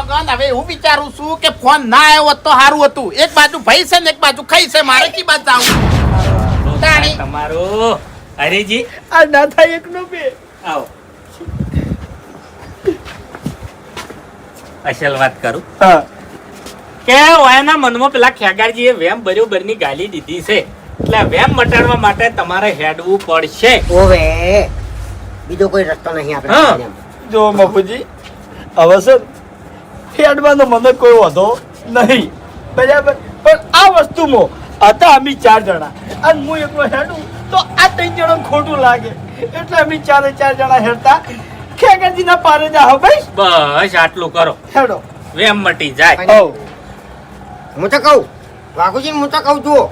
છોકરા હવે હું વિચારું છું કે ફોન ના આવ્યો હોત તો સારું હતું. એક બાજુ ભાઈ છે ને એક બાજુ ખાઈ છે, મારે કી બાજુ આવું તાણી તમારું હરીજી આ ના થાય એકનો બે. આવો અસલ વાત કરું હા કે એના મનમાં પેલા ખેગારજીએ વેમ બરોબરની ગાલી દીધી છે એટલે વેમ મટાડવા માટે તમારે હેડવું પડશે. ઓવે બીજો કોઈ રસ્તો નહીં આપણે. જો મફુજી હવે સર હેડવાનો મને કોઈ વાંધો નહીં બરાબર, પણ આ વસ્તુમાં હતા અમે 4 જણા અને હું એકલો હેડું તો આ 3 જણા ખોટું લાગે એટલે અમે 4 જણા હેડતા ખેગરજીના પારે જા હો ભાઈ. બસ આટલું કરો, હેડો વેમ મટી જાય. હો હું તો કહું વાઘુજી, હું તો કહું જુઓ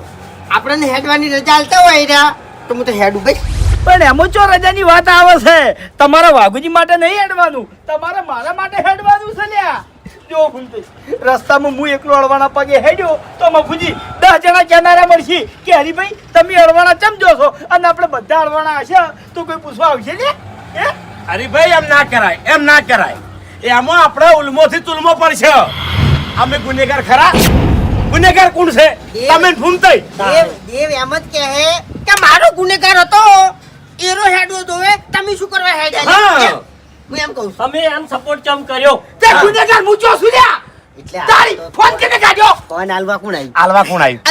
આપણને હેડવાની રજા આલતા હોય રહ્યા તો હું તો હેડું ભાઈ. પણ એમાં ચો રજાની વાત આવે છે? તમારા વાઘુજી માટે નહીં હેડવાનું, તમારે મારા માટે હેડવાનું છે લ્યા. જો ભૂલતી રસ્તામાં હું એકલો અડવાના પગે હેડ્યો તો મફુજી 10 જણા કેનારા મળશે કે હરીભાઈ તમે અડવાના ચમ જો છો અને આપણે બધા અડવાના હશે તો કોઈ પૂછવા આવશે ને? હે અરે ભાઈ એમ ના કરાય, એમ ના કરાય. એમાં આપણે ઉલમોથી તુલમો પડશે. અમે ગુનેગાર ખરા? ગુનેગાર કોણ છે? તમે ફૂમતાઈ દેવ એમ જ કહે કે મારો ગુનેગાર હતો એરો હેડવો દોવે, તમે શું કરવા હેડ્યા? હું એમ કહું છું. તમે એમ સપોર્ટ ચમ કર્યો? તે ગુનેગાર મૂચો સુર્યા એટલે તારી ફોન કેને કાઢ્યો? ફોન આલવા કોણ આવ્યું? આલવા કોણ આવ્યું?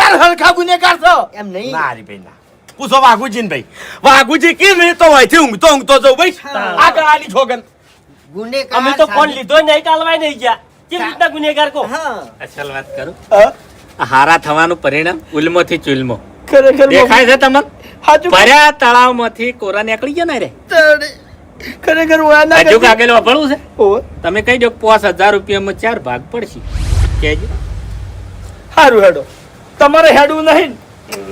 4 હલકા ગુનેગાર છો. એમ નહીં. ના હરી ભાઈ ના. પૂછો વાઘુજીને ભાઈ. વાઘુજી કે નહીં તો હોયથી ઊંઘતો જઉં ભાઈ. આ ગળાની છોગન. ગુનેગાર અમે તો ફોન લીધો નહીં, કાલવાય નહીં ગયા. કેવી રીતના ગુનેગાર કો? હા અસલ વાત કરું, હા? હારા થવાનું પરિણામ ઉલ્મોથી ચુલ્મો ખરેખર દેખાય છે તમને? હાચું ભર્યા તળાવમાંથી કોરા નીકળી ગયા ને રે. ખરેખર ઓયા ના હજુ કરતી. કાગળ વાપરવું છે? ઓવે. તમે કહી દો 5000 રૂપિયામાં 4 ભાગ પડશે. કેજો હારું હેડો, તમારે હેડવું નહીં.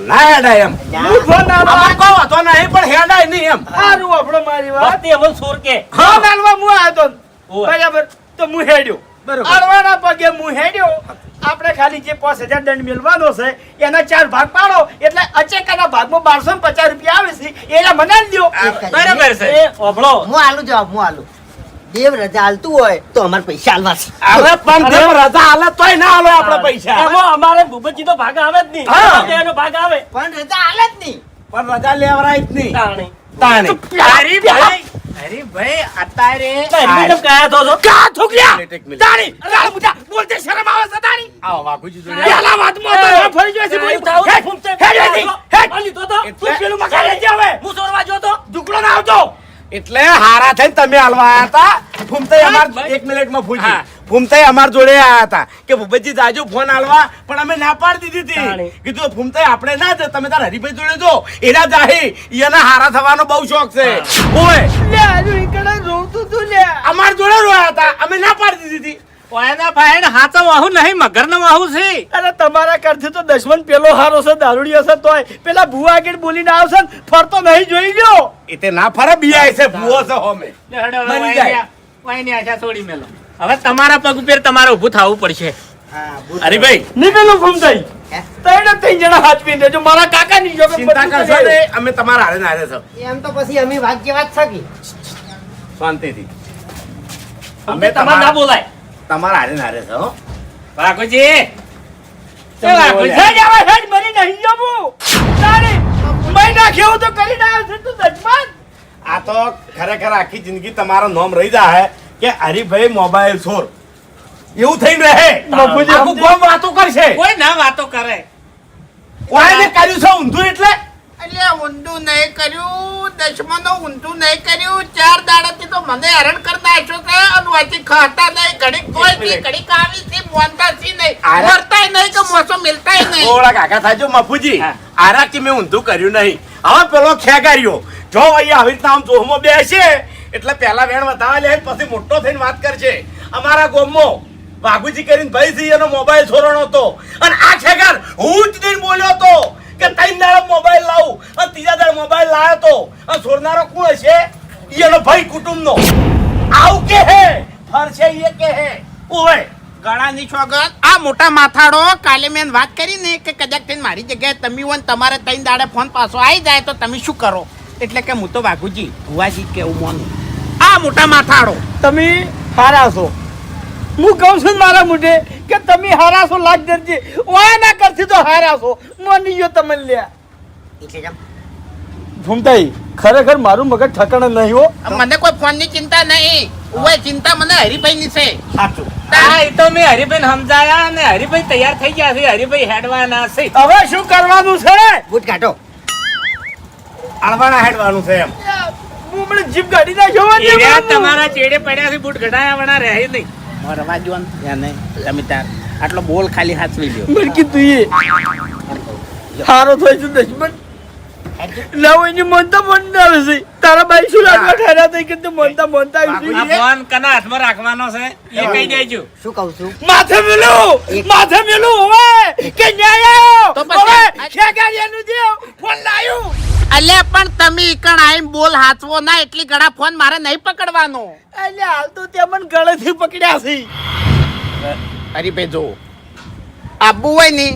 ના હેડાય એમ. હું ફોન આલવા અમાર કોઈ વાંધો નહીં પણ હેડાય નહીં એમ. હારું આપણો મારી વાત. વખતે અમલ સોર કે ફોન આલવા હું આવ્યો તો ઓવે. બરાબર, તો હું હેડ્યો બરોબર. અડવાના પગે હું હેડ્યો. આપણે ખાલી જે 5000 દંડ મેળવાનો છે એના 4 ભાગ પાડો એટલે અચેકાના ભાગમાં 1250 રૂપિયા આવે છે એના મને આલી દ્યો. બરાબર છે. એ ઓભળો, હું આલું જવાબ, હું આલું. દેવ રજા આલતું હોય તો અમારે પૈસા આલવા છે. હવે પણ દેવ રજા હાલે તોય ના હાલે આપણે પૈસા. એમાં અમારે ભૂપતજી તો ભાગ આવે જ નહીં. હા. એનો ભાગ આવે પણ રજા આલે જ નહીં. પણ રજા લેવરાય જ નહીં. તાણી. તાણી. અરે ભાઈ, અરે ભાઈ, અત્યારે મેડમ કયા તો છો? કા થુકલ્યા? એક મિનિટ. તાણી. તાળી બુટા. બોલતે શરમ આવે છે તાણી. આવો વાઘુજી જોડે. પેલા વાતમાં તો એ, ફરી જોઈ છે બોલી. થાવ, હેડ, ફૂમતે, હેડ અહીંથી. હેડ. આ લીધો તો? તું પેલું મકાન લઈ જા હવે. હું ચોરવા ગયો તો? દુકડો ના આવજો. એટલે હારા થઈને તમે હાલવા આયા હતા. ફૂમતાઈ અમાર ભાઈ. 1 મિનિટમાં ફૂજી. હા. ફૂમતાઈ અમાર જોડે આયા હતા કે ભૂપતજી જાજો ફોન હાલવા, પણ અમે ના પાડી દીધી તાણી. હતી. કીધું ફૂમતાઈ આપણે ના જ, તમે તાર હરીભાઈ જોડે જો. એના જાહી એના હારા થવાનો બહુ શોખ છે. ઓય લે આજુ ઈકડે રોતું તું લે. અમાર જોડે રોયા હતા, અમે ના પાડી દીધી હતી. ઓયના ભાઈ હાચો વાહુ નહીં, મગરનો વાહુ છે. અરે તમારા કરથી તો દશમન પેલો હારો છે, દારૂડિયો છે તોય પેલા ભૂવા આગળ બોલીને આવશે ને ફરતો નહીં જોઈ લ્યો. એ તે ના ફરે બીઆઈ છે, ભૂવો છે હોમે. લે હેડો, હવે મરી જાય. વાયની આશા છોડી મેલો. હવે તમારા પગ ઉપર તમારે ઊભું થવું પડશે. હા ભૂત. હરીભાઈ નીકળો ફૂમતાઈ. હે? તઈને 3 જણા હાચવી દેજો, મારા કાકાની જોડે ચિંતા બધું કરશો કરી ને, અમે તમારા હારે ના હારે છો. એમ તો પછી અમે ભાગ્ય વાત થાકી. શાંતિથી. અમે તમારે ના બોલાય. તમારા હારે ના હારે છો હો. વાઘુજી, એ હેડ વાઘુજી. આવે, હેડ મરી નહીં જવું. તારી મહિના ખેવું તો કરીને આવ્યો છે તું દશમન. આ તો ખરેખર આખી જિંદગી તમારો નામ રહી જાય કે હરીભાઈ મોબાઈલ ચોર એવું થઈને રહે. બાપુજી, આખું ગામ વાતો કરશે. કોઈ ના વાતો કરે. કોઈને કર્યું છે ઊંધું એટલે એટલે ઊંધું નહીં કર્યું, દશમનો ઊંધું નહીં કર્યું. 4 દાડાથી તો મને હેરાન કરતા હશો છે અને વાંચી ખાતા નહીં, ઘડીક કોઈ નહીં, ઘડીક આવી છે, મોનતા છે નહીં, આરા- મરતાય નહીં કે મોસો મિલતાય નહીં. થોડા કાકા થાજો મફુજી. હા. આરા કે મેં ઊંધું કર્યું નહીં. હવે પેલો ખેગાર્યો જો અહીંયા આવી રીતના આમ જોહમાં બેસે એટલે પહેલા વેણ વધાવા લે પછી મોટો થઈને વાત કરશે. અમારા ગામમાં વાઘુજી કરીને ભાઈ થી એનો મોબાઈલ ચોરણો હતો અને આ ખેગાર હું જ નહીં બોલ્યો હતો કે 3 દાડા મોબાઈલ લાવું અને 3જા દાડા મોબાઈલ લાવ્યો તો અને ચોરનારો કોણ હશે? એનો ભાઈ કુટુંબનો. આવું કે હે ફરશે એ કે હે ઓય ગળાની છોગન આ મોટા માથાડો કાલે મેં વાત કરી ને કે કદાચ થઈને મારી જગ્યાએ તમે હોય ને તમારે 3 દાડે ફોન પાછો આવી જાય તો તમે શું કરો? એટલે કે હું તો વાઘુજી ભુવાજી કેવું મોનું. આ મોટા માથાડો તમે હારા છો હું કહું છું ને મારા મોઢે કે તમે હારાશો લાગ દરજી ઓયા ના કરતી તો હારાશો મની ગયો તમે લ્યા એટલે જમ. ભૂમતાઈ ખરેખર મારું મગજ ઠકાણે નહીં હો મને કોઈ ફોન ની ચિંતા નહીં ઉવે ચિંતા મને હરીભાઈ ની છે સાચું હા એ તો મેં હરિભાઈ સમજાયા અને હરિભાઈ તૈયાર થઈ ગયા છે હરિભાઈ હેડવાના છે હવે શું કરવાનું છે બૂટ કાઢો. અળવાના હેડવાનું છે એમ હું મને જીપ ગાડી નાખ્યો એરિયા તમારા ચેડે પડ્યા છે બૂટ ઘટાયા વણા રહે નહીં રવા જો ને તમે તાર આટલો બોલ ખાલી હાથવી લ્યો મને કીધું એ હારો થઈ છે દશમન લાવો એની મનતા મન આવે છે તારા બાઈ શું લાગવા ઠેરા થઈ કે તું મનતા આ ફોન કના હાથમાં રાખવાનો છે એ કહી દેજો શું કહું છું માથે મેલું હવે કે ન્યાય આવ્યો તો પછી- હવે ખેગાડિયાનું દેવ ફોન લાયો અલ્યા પણ તમે ઈકણ આઈને બોલ હાચવો ના એટલી ઘણા ફોન મારે નહીં પકડવાનો એટલે હાલ તો તે મને ગળેથી પકડ્યા છે હરીભાઈ જો આબુ હોય ને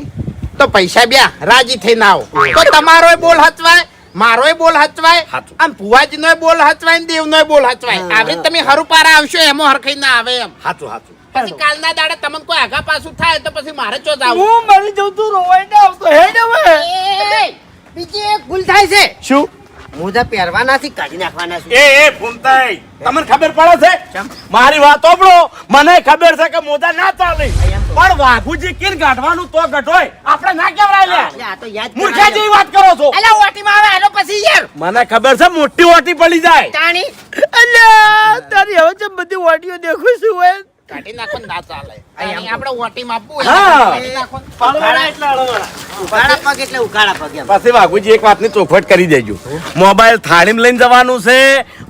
તો પૈસા બ્યા રાજી થઈને આવો તો તમારોય બોલ હચવાય મારોય બોલ હચવાય હાચું. આમ ભુવાજીનોય બોલ હચવાય ને દેવનોય બોલ હચવાય આવી રીતે તમે હરુપારા આવશો એમાં હરખાઈ ના આવે એમ સાચું સાચું પછી કાલના દાડે તમને કોઈ આગા પાછું થાય તો પછી મારે ચો જાવ હું મરી જઉં તું રોવાઈ ના આવતો હેડ હવે બીજી એક ભૂલ થાય છે શું મોજા પહેરવાના છે કાઢી નાખવાના છે એ ભૂમતાઈ તમને ખબર પડે છે મારી વાત ઓબળો મને ખબર છે કે મોજા ના ચાલે પણ વાઘુજી કિન ગાઢવાનું તો ગઢોય આપણે ના કેવરાય લે એટલે આ તો યાદ મૂર્ખા જેવી વાત કરો છો અલ્યા ઓટીમાં આવે હાલો પછી યાર મને ખબર છે મોટી ઓટી પડી જાય તાણી અલ્યા તારી હવે તો બધી વાડીઓ દેખું છું હોય કાઢી નાખો ને ના ચાલે તાણી આપણે ઓટીમાં આપવું હા. હોય કાઢી નાખો ને. ઉઘાડા પગ એટલે ઉઘાડા પગ એમ પછી વાઘુજી એક વાતની ચોખવટ કરી દેજો મોબાઈલ થાળીમાં લઈને જવાનું છે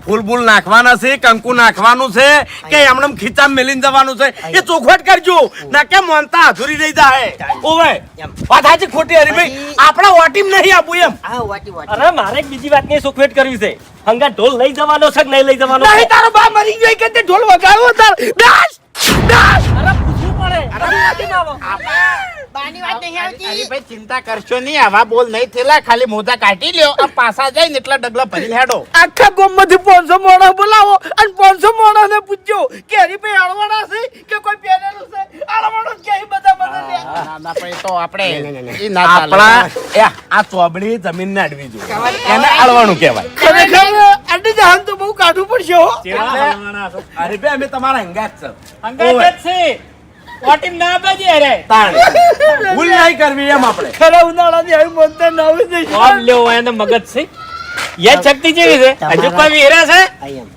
ફૂલ બૂલ નાખવાના છે કંકુ નાખવાનું છે કે એમણે ખીચામાં મેલીને જવાનું છે એ ચોખવટ કરજો ના કે મોનતા અધૂરી રહી જાય ઓવે વાત સાચી ખોટી હરીભાઈ આપણા ઓટીમ નહીં આપવું એમ હા વાટી વાટી અરે મારે એક બીજી વાતની સુખવેટ કરવી છે હંગા ઢોલ લઈ જવાનો છે કે નહીં લઈ જવાનો નહીં તારો બા મરી ગયો કે તે ઢોલ વગાડવો તાર દાસ દાસ અરે પૂછવું પડે અરે વાંચીને આવો. બાની વાત નહીં આવતી હરીભાઈ ચિંતા કરશો નહીં આવા બોલ નહીં થયેલા ખાલી મોજા કાઢી લ્યો આમ પાછા જઈને એટલા ડગલા ભરી હેડો આખા ગામમાંથી 500 માણસ બોલાવો અને 500 માણસને પૂછજો કે હરીભાઈ આળવાના છે કે કોઈ પહેરેલું છે આળવાનો કે અહીં બધા મને લે ના પછી તો આપણે ઈ ના ચાલે. આપણા આ ચોબડી જમીન ને અડવી જોઈએ એને અળવાનું કહેવાય ખરેખર આડી જહાન તો બહુ કાઢવું પડશે હો ચેવા હલવાના છો. હરીભાઈ અમે તમારા હંગાત છે હંગાત જ છે ઓટીમ ના બાજી અરે તાણ ભૂલ નહીં કરવી એમ આપણે ખરા ઉનાળાની આવી મનતા ના આવે છે ઓમ લેવો એને મગજ છે યાદ શક્તિ જેવી છે હજુ કોઈ વીરા છે આઈ એમ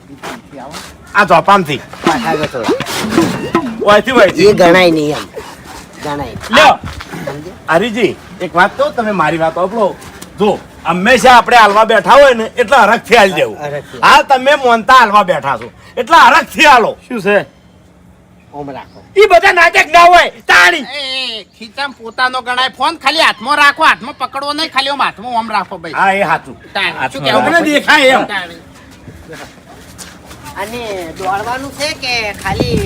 આ ચોપામથી પાછા ગયો થોડો ઓયથી ઓયથી એ ગણાય નહીં એમ ગણાય લ્યો હરીજી એક વાત કહું તમે મારી વાત સાંભળો જો હંમેશા આપણે હાલવા બેઠા હોય ને એટલે હરખથી હાલ દેવું હરખથી. હાલ તમે મોનતા હાલવા બેઠા છો એટલે હરખથી હાલો શું છે ઓમ રાખો ઈ બધા નાટક ના હોય તાણી એ ખીચામાં પોતાનો ગણાય ફોન ખાલી હાથમાં રાખો હાથમાં પકડવો નહીં ખાલી આમ હાથમાં ઓમ રાખો ભાઈ હા એ સાચું તાણી. શું તમને કહેવું? દેખાય એમ તાણી. અને દોડવાનું છે કે ખાલી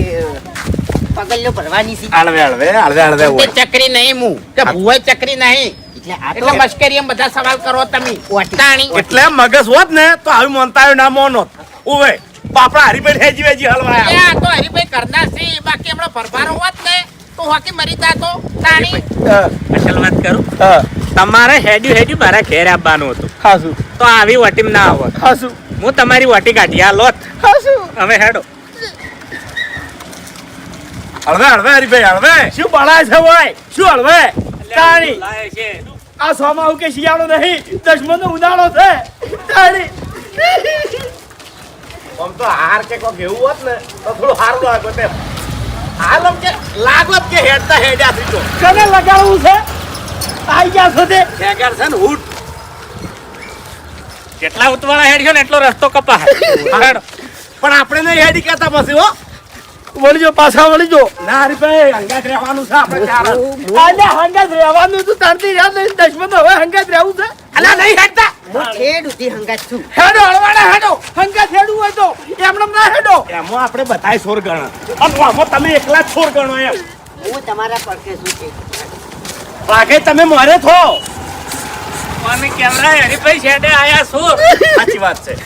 પગલિયો ભરવાની છે હળવે હળવે હળવે હળવે તે હોય ચકરી નહીં હું કે ભુવાય ચકરી નહીં એટલે આ એટલે તો મશ્કરી એમ બધા સવાલ કરો તમે તાણી. એટલે મગજ હોત ને તો આવી મોનતા ના મોનોત ઉવે બાપડા હરીભાઈ હેજી વેજી એ હલવાયા આ તો હરીભાઈ કરતા છે બાકી હમણાં ભરભારો હોત ને તો હોકી મરી જાતો તાણી. અસલ વાત કરું તમારે હેડ્યું મારા ઘેર આવવાનું હતું હાસુ તો આવી ઓટીમ ના આવો હાસુ હું તમારી વાટી કાઢી આ લોત હાસુ હવે હેડો હળવે હળવે હરીભાઈ હળવે શું બળાય છે ભાઈ શું હળવે તાણી લાય છે. આ સોમાં કે શિયાળો નહીં દશમનો ઉનાળો છે તાણી આમ તો હાર કે કોક એવું હોત ને તો થોડું સારું લાગે તેમ હાલ આમ કે લાગોત કે હેડતા હેડ્યા થઈ તો કને લગાડવું છે આઈ ગયા છો તે ખેગર છે ને હુટ જેટલા ઉતવાળા હેડ્યો ને એટલો રસ્તો કપા હેડો પણ આપણે નહીં હેડી કહેતા પછી હો વળજો પાછા વળજો ના હરીભાઈ હંગાત રહેવાનું છે આપણે ચાર આલે હંગાત રહેવાનું તું તારતી રાત લઈને દશમનો હવે હંગાત રહેવું છે અલા નહીં હેડતા હું છેડ ઉધી હંગાત છું હેડો હળવાડા હેડો હંગાત હેડવું હોય તો એમને ના હેડો એમાં આપણે બધાય સોર ગણા અને આમાં તમે એકલા જ સોર ગણો એમ હું તમારા પડખે છું છે વાઘે તમે મોરે થો મને કેમેરા હરીભાઈ શેડે આયા સુર સાચી વાત છે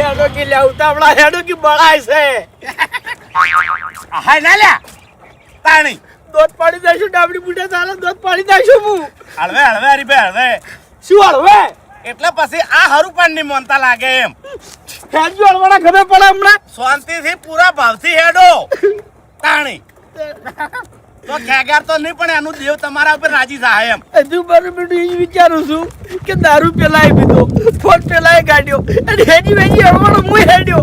હેડો કે લેવતા આપણા હેડો કે બળાય છે હાય ના લ્યા તાણી દોત પાડી દઈશું ડાબડી બુઢા ચાલે દોત પાડી દઈશું હું હળવે હળવે હરીભાઈ હળવે શું હળવે એટલે પછી આ હરું પણ નહીં મોનતા લાગે એમ હેડજો હળવાના ખબર પડે હમણાં શાંતિથી પૂરા ભાવથી હેડો તાણી તો ખેગાર તો નહીં પણ એનું દેવ તમારા ઉપર રાજી થાય એમ હજુ મારું બેટું એ જ વિચારું છું કે દારૂ પેલાય પીધો ફોન પેલાય કાઢ્યો અને હેજી વેજી હળવાનો હું હેડ્યો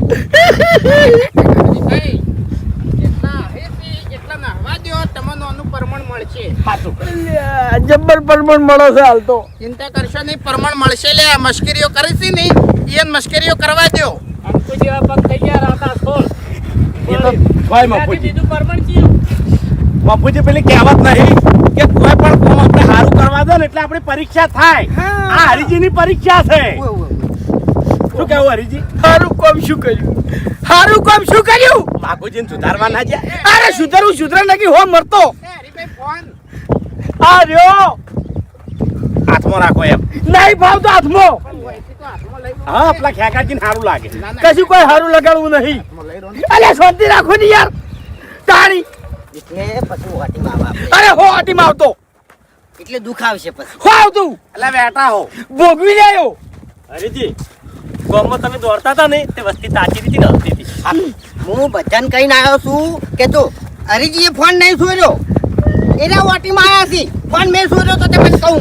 એટલા નાહવા દો તમને આનું પ્રમાણ મળશે જબ્બર પરમણ મળો છે હાલ તો ચિંતા કરશો નહીં પ્રમાણ મળશે લે મશ્કરીઓ કરી છે ને એ મશ્કરીઓ કરવા દો અંકુ જેવા પગ થઈ ગયા રાતા છોડ એ તો ભાઈ મફુજી બીજું પરમણ ચિયું મફુજી પેલી કહેવત નહીં કે કોઈ પણ કામ આપણે સારું કરવા દો ને એટલે આપણી પરીક્ષા થાય આ હરીજીની પરીક્ષા છે શું કેવું હરીજી સારું કામ શું કર્યું સારું કામ શું કર્યું બાપુજીને સુધારવા ના જાય અરે સુધરું સુધરા નાખી હો મરતો હરીભાઈ ફોન આ રહ્યો હાથમાં રાખો એમ નહીં ભાવતો હાથમાં હા આપણા ખેગાજીને સારું લાગે કશું કોઈ સારું લગાડવું નહીં અલે શાંતિ રાખો ને યાર તાણી એટલે પછી વાટીમાં આવે આપણે. અરે હો આટીમાં આવતો એટલે દુઃખ આવશે પછી હો આવતું એટલે બેઠા હો ભોગવી જાયો હરીજી ગામમાં તમે દોડતા હતા ને તે વસ્તી તાજી રીતે નહોતી હતી હું બધાને કહીને આવ્યો છું કે જો હરીજીએ ફોન નહીં છોડ્યો એના વાટીમાં આવ્યા છે ફોન મેં છોડ્યો તો તમે કહું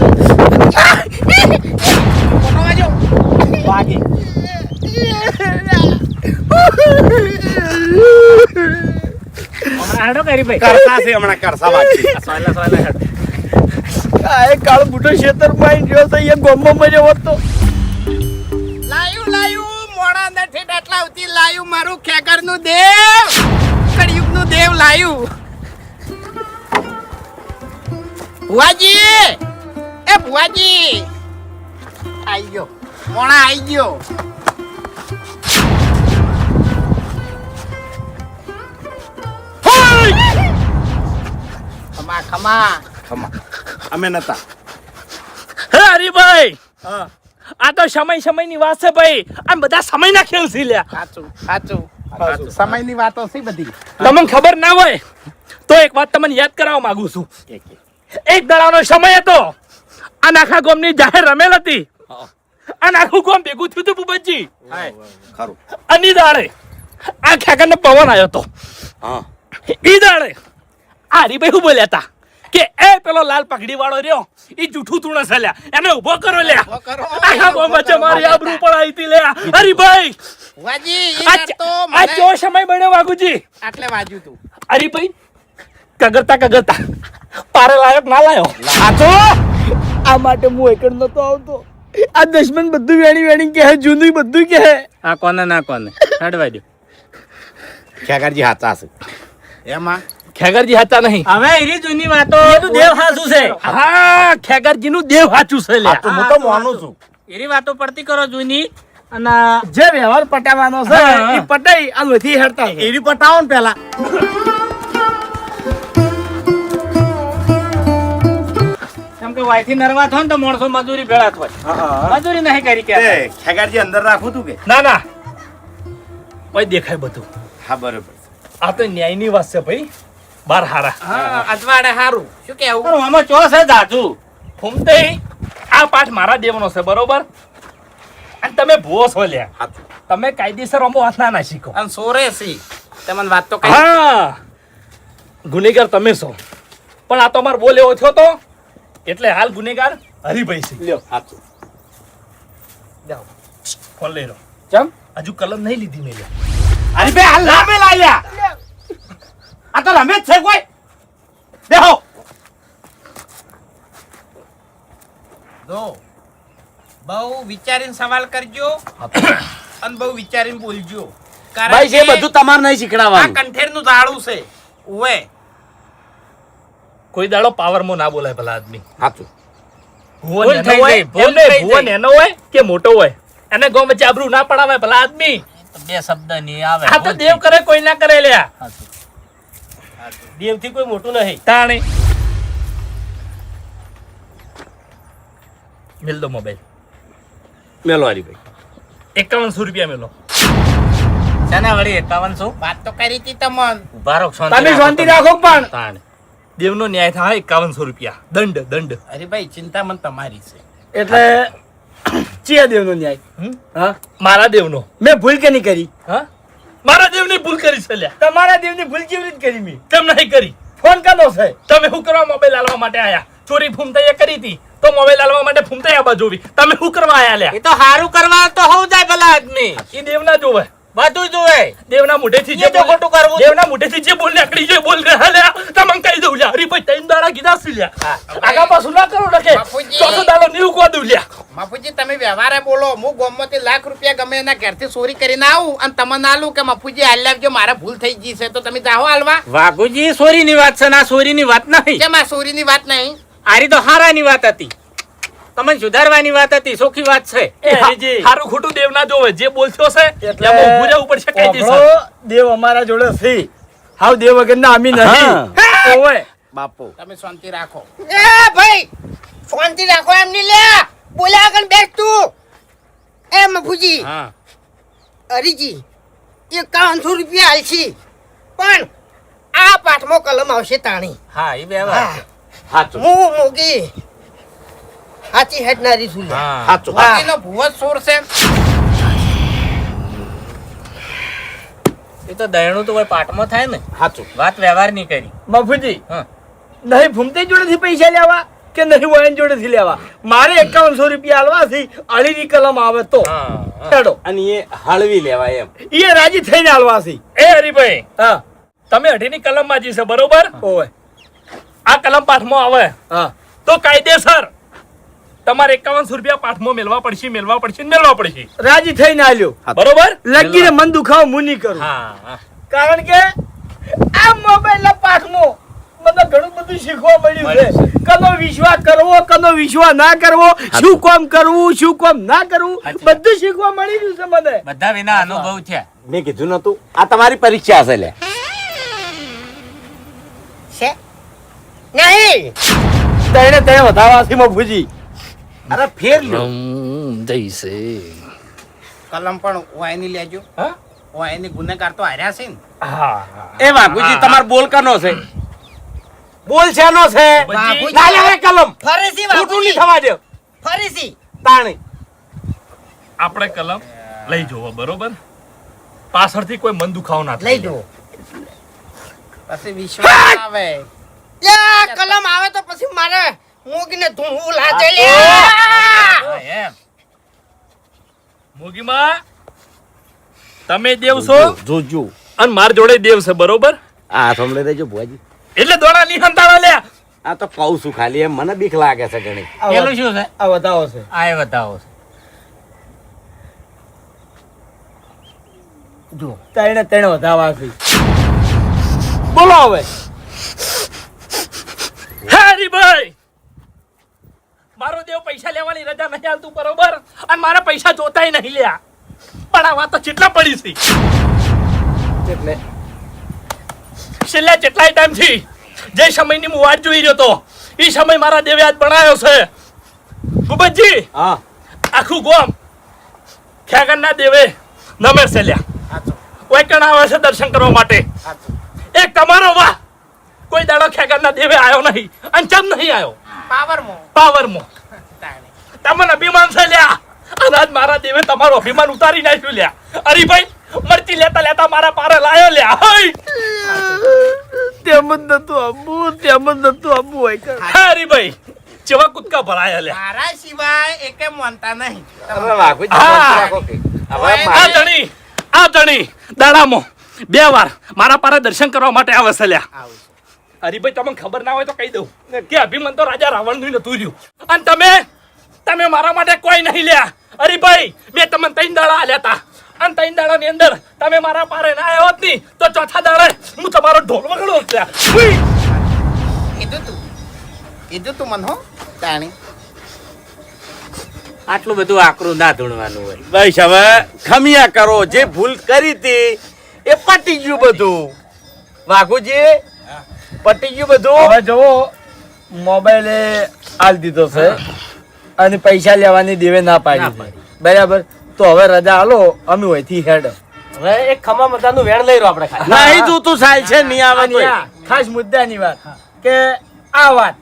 વાગે હમણાં હેડો કરી ભાઈ કરતા છે હમણાં કરતા વાગી સોયલા સોયલા હેડો આ કાળ બુઢો ખેતર માં ગયો તો એ ગોમમાં મજો હોતો લાયું મોડા નથી આટલા આવતી લાયું મારું ખેકરનું દેવ કળિયુગનું દેવ લાયું ભુવાજી એ ભુવાજી આઈ ગયો મોણા આઈ ગયો ખમા ખમા અમે નતા હે હરીભાઈ હા આ તો સમયની વાત છે ભાઈ આ બધા સમયના ખેલ છે લ્યા સાચું સાચું સમયની વાતો છે બધી તમને ખબર ના હોય તો એક વાત તમને યાદ કરાવવા માંગુ છું એક દાડાનો સમય હતો આ આખા ગામની જાહેર રમેલ હતી અને આખું ગામ ભેગું થયું હતું ભૂપતજી ખરું અની દાડે આ ખેકરને પવન આવ્યો હતો હા ઈ દાડે આ હરીભાઈ શું બોલ્યા હતા કે એ પેલો લાલ પગડી વાળો રહ્યો ઈ જૂઠું તુણે સલ્યા એને ઉભો કરો લ્યા આખા ગામમાં છે મારી આબરૂ પડાઈ હતી લ્યા હરીભાઈ ભુવાજી એ આ તો આ મને ચો સમય બન્યો વાઘુજી આટલે વાજ્યું તું હરીભાઈ કગરતા પારે લાયક ના લાયો સાચો આ માટે હું એકડ નતો આવતો આ દશમન બધું વેણી કહે જૂનું બધું કહે આ કોને ના કોને હેડવા દો ખેગારજી હાચા છે એમાં ખેગરજી હતા નહીં હવે એરી જૂની વાતો એનું દેવ હાચું છે હા ખેગરજી નું દેવ હાચું છે લ્યા તો હું તો માનું છું એરી વાતો પડતી કરો જૂની અને જે વ્યવહાર પટાવવાનો છે હા. એ પટાઈ આ નથી હેડતા એરી પટાવો ને પેલા કેમ કે વાયથી નરવા થો ને તો માણસો મજૂરી ભેળા થાય મજૂરી નહીં કરી કે એ ખેગારજી અંદર રાખું તું કે ના ના ભાઈ દેખાય બધું હા બરોબર આ તો ન્યાયની વાત છે ભાઈ બાર હારા અજવાડે હારું શું કેવું પણ આમાં ચો છે જાજુ ફૂમતે આ પાઠ મારા દેવનો છે બરોબર અને તમે ભૂવો છો લ્યા સાચું તમે કાયદેસર અમો હાથ ના શીખો અને સોરે સી તમને વાત તો કઈ હા ગુનેગાર તમે છો પણ આ તો અમાર બોલ એવો થયો તો એટલે હાલ ગુનેગાર હરીભાઈ છે લ્યો સાચું જાઓ ફોન લઈ લો ચમ હજુ કલમ નહીં લીધી મેં લ્યો અરે બે હાલ લામે લાલ્યા આ તો રમેશ છે કોઈ દેખો દો બહુ વિચારીને સવાલ કરજો અને બહુ વિચારીને બોલજો ભાઈ છે બધું તમારે નહીં આ શીખડાવવાનું કંઠેરનું ઝાડું છે ઉવે કોઈ દાડો પાવરમાં ના બોલાય ભલા આદમી સાચું ભુવન ભૂલ એનો થઈ હોય, જાય, ભૂલ એમને થઈ ભુવન જાય. એનો હોય કે મોટો હોય એને ગો વચ્ચે આબરૂ ના પડાવે ભલા આદમી બે શબ્દ નહીં આવે આ તો દેવ કરે કોઈ ના કરે લ્યા દેવથી કોઈ મોટું નહીં તાણી મિલ દો મોબાઈલ મેલો હરીભાઈ 5100 રૂપિયા મેલો ચાના વળી 5100 વાત તો કરી હતી તમન. ઉભા રહો, તમે શાંતિ રાખો પણ તાણ. દેવનો ન્યાય થાય 5100 રૂપિયા દંડ અરે ભાઈ ચિંતા મન તમારી છે. એટલે ચિયા દેવનો ન્યાય હા મારા દેવનો. મેં ભૂલ કે નહીં કરી હા મારા દેવની ભૂલ કરી છે લ્યા. તમારા દેવની ભૂલ કેવી રીતે કરી મેં કેમ નહીં કરી? ફોન કરનો છે તમે શું કરવા મોબાઈલ આલવા માટે આયા? ચોરી ફૂમતાઈ એ કરી હતી તો મોબાઈલ આલવા માટે ફૂમતાઈ આબા જોવી. તમે શું કરવા આયા લ્યા? એ તો હારું કરવા તો હોવ જાય ભલા આદમી. એ દેવના જોવે. બધું જોવે. દેવના મોઢેથી એ તો ખોટું કરવું. દેવના મોઢેથી જે બોલ નીકળી જાય બોલ રહ્યા લ્યા. તમને કહી દઉં લ્યા. હરીભાઈ ત્રણ દાડા કીધા છે લ્યા. આગા પાછું ના કરો નકે. બાપુજી. ચોથો દાડો નીવ કો દઉં લ્યા. મફુજી તમે વ્યવહારે બોલો. હું ગોમમાંથી લાખ રૂપિયા ગમે એના ઘરથી ચોરી કરીને આવું અને તમને આલું કે મફુજી હાલ લાવજો મારે ભૂલ થઈ ગઈ છે તો તમે જાઓ હાલવા. વાઘુજી સોરીની વાત છે ના સોરીની વાત નહીં. કેમ આ ચોરીની વાત નહીં? આરી તો હારાની વાત હતી. તમને સુધારવાની વાત હતી. સોખી વાત છે. એ હરીજી હારું ખોટું દેવ ના જોવે. જે બોલશો છે એટલે એમાં ઊભું રહેવું પડશે કાયદેસર. ઓહો, દેવ અમારા જોડે છે હાવ દેવ વગરના અમે નહીં ઓવે બાપુ તમે શાંતિ રાખો. એ ભાઈ શાંતિ રાખો એમ નહીં લે. બોલ્યા આગળ બેસ તું. એ મફુજી હા હરીજી 5100 રૂપિયા હાલશી પણ આ પાઠમાં કલમ આવશે તાણી. હા એ બે વાત છે. સાચું હું મોગી હાચી હેડનારી છું લે. હા સાચું બાકીનો ભૂવો જ ચોર છે. એ તો દયણું તો કોઈ પાઠમાં થાય ને. સાચું વાત વ્યવહાર ની કરી. મફુજી હા નહીં ફૂમતે જોડેથી પૈસા લેવા કે નહીં વયન જોડેથી લેવા મારે 5100 રૂપિયા આલવાથી અળીની કલમ આવે તો હા હેડો અને એ હળવી લેવાય એમ એ રાજી થઈને આલવાથી એ હરીભાઈ હા તમે અઢીની કલમ માજી છે બરોબર. ઓવે આ કલમ પાઠમાં આવે હા તો કાયદેસર તમારે 5100 રૂપિયા પાઠમાં મેળવા પડશે ને મેળવા પડશે. રાજી થઈને આલ્યો બરોબર. લગીને મન દુખાવો હું નહીં કરું હા હા. કારણ કે આ મોબાઈલ ના પાઠમાં મને ઘણું બધું શીખવા મળ્યું છે કનો વિશ્વાસ કરવો કનો વિશ્વાસ ના કરવો શું કામ કરવું શું કામ ના કરવું બધું શીખવા મળી રહ્યું છે મને બધા વિના અનુભવ છે. મેં કીધું નતું આ તમારી પરીક્ષા છે લે છે નહીં તેને વધારવાથી મફુજી અરે ફેર લ્યો કલમ પણ વાયની લેજો. હા? વાયની ગુનેગાર તો હાર્યા છે ને. હા એ વાઘુજી તમાર બોલ કનો છે બોલ છેનો છે બાપુજી. ના લેવાય કલમ ફરીથી ખોટું નહીં બાપુજી. થવા દે ફરીથી તાણી આપણે કલમ લઈ જોવો બરોબર. પાછળથી કોઈ મન દુખાવો ના લઈ થાય. જો પછી વિશ્વાસ આવે. યા કલમ આવે તો પછી મારે મૂકીને ધૂળવું લાગે લે. હા, એમ. મોગીમાં તમે દેવ છો જોજો અને માર જોડે દેવ છે બરોબર. આ સાંભળી દેજો ભુવાજી એટલે દોડા ની હંતાળા લ્યા. આ તો કહું છું ખાલી એમ મને બીક લાગે છે ઘણી પેલું શું છે? આ વધાવો છે આ એ બતાવો છે. જો તેને વધારવાથી બોલો હવે હરીભાઈ મારો દેવ પૈસા લેવાની રજા નહીં આલતું બરોબર અને મારા પૈસા જોતાય નહીં લ્યા. પણ આ વાત તો કેટલા પડી છે એટલે છેલ્લા કેટલાય ટાઈમ થી જે સમયની હું વાટ જોઈ રહ્યો તો એ સમય મારા દેવે આજ બનાવ્યો છે. ગુબતજી હા આખું ગોમ ખેગનના દેવે નમે છે લ્યા. વૈકણ આવે છે દર્શન કરવા માટે. એક તમારો વાહ કોઈ દાડો ખેગનના દેવે આવ્યો નહીં અને ચમ નહીં આવ્યો પાવરમાં. તમને અભિમાન છે લ્યા. અને આજ મારા દેવે તમારું અભિમાન ઉતારી નાખ્યું લ્યા. હરીભાઈ મરચી લેતા લેતા મારા પારે લાયો લ્યા. હઈ! તેમ જ નતું આબુ હોય કર હરીભાઈ જેવા કૂદકા ભરાયા લ્યા. મારા સિવાય એકે માનતા નહીં. અરે વાઘુજી હા. શાંતિ રાખો કે. હવે મારે- આ જણી દાડામાં 2 વાર મારા પારે દર્શન કરવા માટે આવે છે લ્યા. હરીભાઈ તમને ખબર ના હોય તો કહી દઉં કે અભિમન તો રાજા રાવણનું નતું રહ્યું અને તમે મારા માટે કોઈ નહીં લ્યા. હરીભાઈ મેં તમને 3 દાડા આલ્યા હતા અને 3 દાડાની અંદર તમે મારા પારે ના આવ્યો હોત ની તો ચોથા દાડે હું તમારો ઢોલ વગાડો હોત લ્યા. હુઈ! કીધું તું મન હો તાણી. આટલું બધું આકરું ના ધૂણવાનું હોય. બસ હવે ખમિયા કરો જે ભૂલ કરી હતી એ પટી ગયું બધું વાઘુજી પટી ગયું બધું હવે જુઓ મોબાઈલે આલ દીધો છે અને પૈસા લેવાની દેવે ના પાડી છે. બરાબર તો હવે રજા આલો અમે હોયથી હેડ હવે એક ખમા મતાનું વેણ લઈ રહ્યો આપણે ખાલી નહીં જોતું સાલ છે નહીં આવે તોય. અહીંયા ખાસ મુદ્દાની વાત કે આ વાત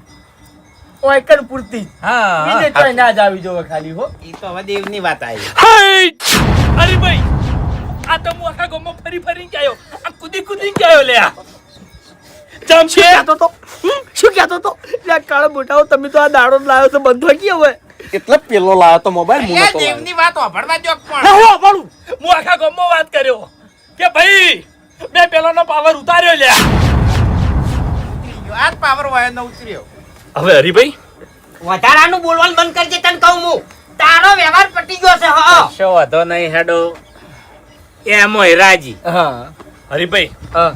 ઓયકન પૂરતી જ. હા બીજે ચોય ના જ આવી જોવે ખાલી હો ઈ તો હવે દેવની વાત આવી હાઈટ! અરે ભાઈ આ તો હું આખા ગામમાં ફરી ફરીને ગયો આ કૂદી ગયો લે આ જમશે કહેતો તો શું કહેતો તો લે કાળો મોટાઓ તમે તો આ દાડો જ લાવ્યો તો બંધો ગયો હવે એટલે પેલો લાવ્યો તો મોબાઈલ હું અલ્યા, નતો લાવ્યો. દેવની વાત હોભળવા જો પણ ના, હું આપણું. હું આખા ગામમાં વાત કર્યો કે ભાઈ મેં પેલાનો પાવર ઉતાર્યો લે આજ પાવર વાયો ન ઉતર્યો હવે હરીભાઈ વધારાનું બોલવાનું બંધ કરજે તને કહું હું તારો વ્યવહાર પટી ગયો છે હા કશો વાંધો નહીં હેડો એમોય રાજી. હા હરીભાઈ હા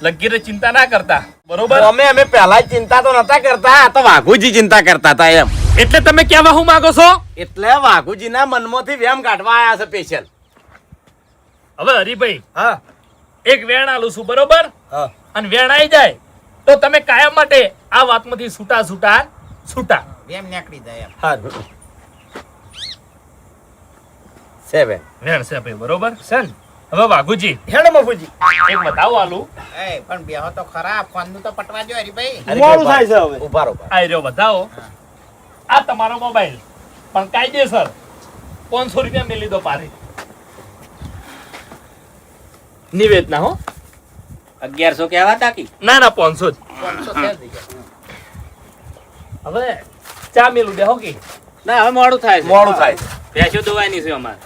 લગીરે ચિંતા ના કરતા બરોબર અમે પહેલા ચિંતા તો નતા કરતા આ તો વાઘુજી ચિંતા કરતા હતા એમ એટલે તમે કહેવા હું માંગો છો એટલે વાઘુજીના મનમાંથી વેમ કાઢવા આયા છે સ્પેશિયલ. હવે હરીભાઈ હા એક વેણ આલું છું બરોબર હા અને વેણ આવી જાય તો તમે કાયમ માટે આ વાતમાંથી છૂટા એમ નીકળી જાય એમ હારું સેવન વેણ છે ભાઈ બરોબર સન હવે વાઘુજી હેડો મફુજી એક બતાવો આલું એ પણ બેહો તો ખરા ફોનનું તો પટવા જો હરીભાઈ મોડું થાય છે હવે ઉભા રહો આ રહ્યો બતાવો આ તમારો મોબાઈલ પણ કાયદેસર 500 રૂપિયા મેં લીધો પારે નિવેદના હો 1100 કહેવા તાકી ના 500 જ 500 છે જ ઈ. હવે ચા મેલું દેહો કે ના હવે મોડું થાય છે. મોડું થાય છે. ભેંસો દોવાની છે અમારે.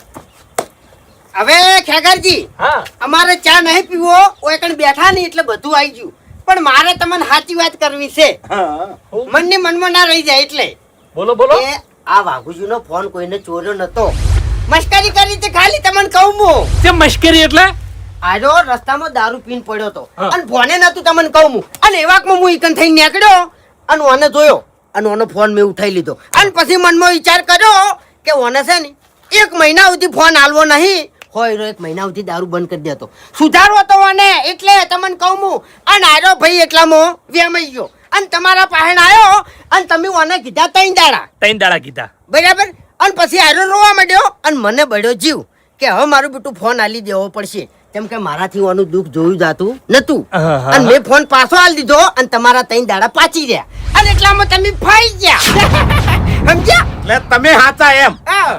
હવે ખેગરજી હા અમારે ચા નહીં પીવો ઓયકણ બેઠા નહીં એટલે બધું આવી ગયું પણ મારે તમને સાચી વાત કરવી છે મનની મનમાં ના રહી જાય એટલે બોલો બોલો એ આ વાઘુજીનો ફોન કોઈને ચોર્યો નતો મસ્કરી કરી તે ખાલી તમને કહું હું તે મશ્કરી એટલે આજો રસ્તામાં દારૂ પીને પડ્યો તો હા. અને ફોને નતું તમને કહું હું અને એવાકમાં હું ઈકન થઈને નીકળ્યો અને ઓને જોયો અને ઓનો ફોન મેં ઉઠાઈ લીધો અને પછી મનમાં વિચાર કર્યો કે ઓને છે ને 1 મહિના સુધી ફોન આલવો નહીં હોય રો 1 મહિના સુધી દારૂ બંધ કરી દેતો સુધારવો તો ઓને એટલે તમને કહું હું અને આજો ભાઈ એટલામાં વેમાઈ ગયો અને તમારા પાસે આવ્યો અને તમે ઓને કીધા 3 દાડા 3 દાડા કીધા બરાબર અને પછી આરો રોવા માંડ્યો અને મને બળ્યો જીવ કે હવે મારું બેટું ફોન આલી દેવો પડશે કેમ કે મારાથી ઓનું દુઃખ જોયું જાતું નતું આહા. અને મેં ફોન પાછો આલી દીધો અને તમારા 3 દાડા પાછી રહ્યા અને એટલામાં તમે ફાઈ ગયા સમજ્યા એટલે તમે હાચા એમ હા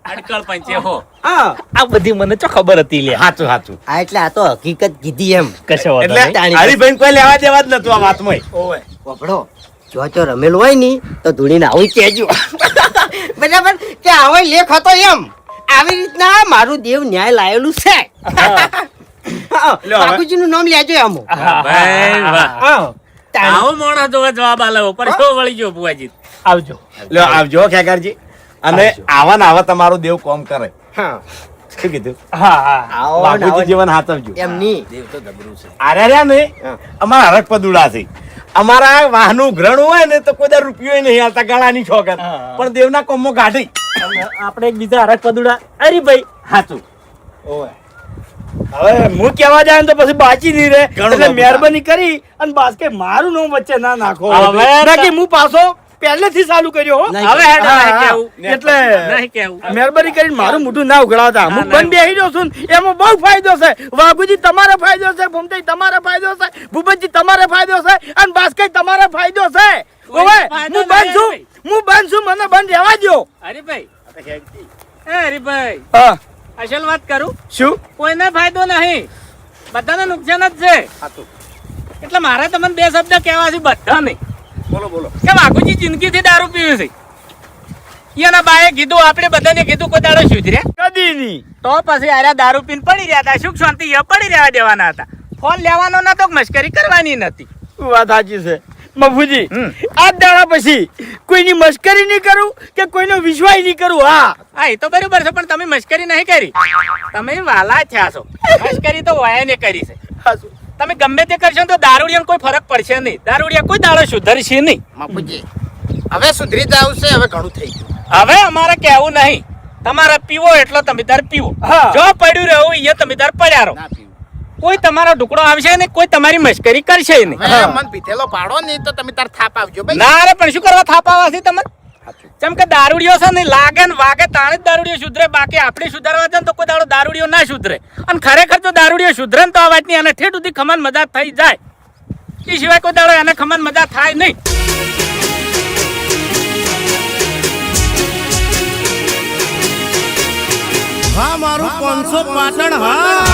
અડકળ પંચે હો હા આ બધી મને તો ખબર હતી લે હાચું હાચું આ એટલે આ તો હકીકત કીધી એમ કશો વાંધો એટલે નહીં. હરીભાઈ કોઈ લેવા દેવા જ નતું આ વાતમાં ઓવે વપડો જો રમેલ હોય ની તો ધૂણીને આવું કહેજો બરાબર કે આવો લેખ હતો એમ આવી રીતના મારું દેવ ન્યાય લાયેલું છે બાપુજીનું નામ લેજો આમ ભાઈ વાહ. આવો મોણો જોવે જવાબ આલે ઉપર શું વળી ગયો બુઆજી આવજો લ્યો આવજો ખેગારજી અને આવા ને આવા તમારું દેવ કોમ કરે હા શું કીધું હા હા આવો ને વાઘુજી આવો જીવન હાચવજો એમની આરે રહ્યા ને હા. અમારા હરક પદુડા છે અમારા વાહનું ગ્રહણ હોય ને તો કોઈ દર રૂપિયો નહીં હાલતા ગાળાની છોકર હા. પણ દેવના કોમમાં ગાઢી આપણે એક બીજા હરક પદુડા અરે ભાઈ હાચું ઓવે હવે હું કહેવા જાય ને તો પછી બાચી નહીં રહે ઘણું એટલે બાપુ. મહેરબાની કરી અને બાસ્કે મારું નામ વચ્ચે ના નાખો હવે બાકી હું પાછો પહેલેથી ચાલુ કર્યો હો હવે હેડો હા, નહીં હા. કેવું એટલે નહીં કેવું મહેરબાની કરીને મારું મોઢું ના ઉઘડાવતા હું બંધ બેહી રહ્યો છું ને એમાં બહુ ફાયદો છે વાઘુજી તમારે ફાયદો છે ભૂમતાઈ તમારે ફાયદો છે ભૂપતજી તમારે ફાયદો છે અને બાસ્કે તમારે ફાયદો છે ઓવે ફાયદો હું બંધ છું નહીં, હું બંધ છું મને બંધ રહેવા દ્યો હરીભાઈ એ હરીભાઈ હા અસલ વાત કરું શું કોઈને ફાયદો નહીં બધાને નુકસાન જ છે એટલે મારે તમને 2 શબ્દ કહેવા છે બધા નહીં બોલો બોલો કે વાઘુજી જિંદગીથી દારૂ પીવે છે એના બાએ કીધું આપણે બધાને કીધું કોઈ દાડો સુધર્યા કદી નહીં તો પછી આર્યા દારૂ પીને પડી રહ્યા હતા સુખ શાંતિ એ પડી રહેવા દેવાના હતા ફોન લેવાનો નતો મશ્કરી કરવાની નથી વાત સાચી છે મફુજી આ દાડા પછી કોઈની મસ્કરી નહીં કરું કે કોઈનો વિશ્વાસ નહીં કરું હા હા એ તો બરોબર છે પણ તમે મશ્કરી નહીં કરી તમે વાલા થયા છો મશ્કરી તો વયાને કરી છે તમે ગમે તે કરશો ને તો દારૂડિયાને કોઈ ફરક પડશે નહીં દારૂડિયા કોઈ દાડો સુધરશે નહીં બાપુજી હવે સુધરી જાવ છે હવે ઘણું થઈ ગયું હવે અમારે કહેવું નહીં તમારે પીવો એટલો તમે તાર પીવો હા. જો પડ્યું રહ્યું એ તમે તાર પડ્યા રહો ના પીવું કોઈ તમારો ટુકડો આવશે ને કોઈ તમારી મશ્કરી કરશે નહીં હવે મન પીધેલો પાડો નહીં તો તમે તાર થાપ આવજો ભાઈ ના રે પણ શું કરવા થાપાવા છે તમે જેમ કે દારૂડિયો છે ને લાગે ને વાગે તાણે જ દારૂડિયો સુધરે, બાકી આપણે સુધારવા જાય ને તો કોઈ દાડો દારૂડિયો ના સુધરે. અને ખરેખર જો દારૂડિયો સુધરે ને તો આ વાતની અને ઠેઠ સુધી ખમાન મજા થઈ જાય, એ સિવાય કોઈ દાડો એને ખમાન મજા થાય નહીં. હા મારું 500 પાટણ હા.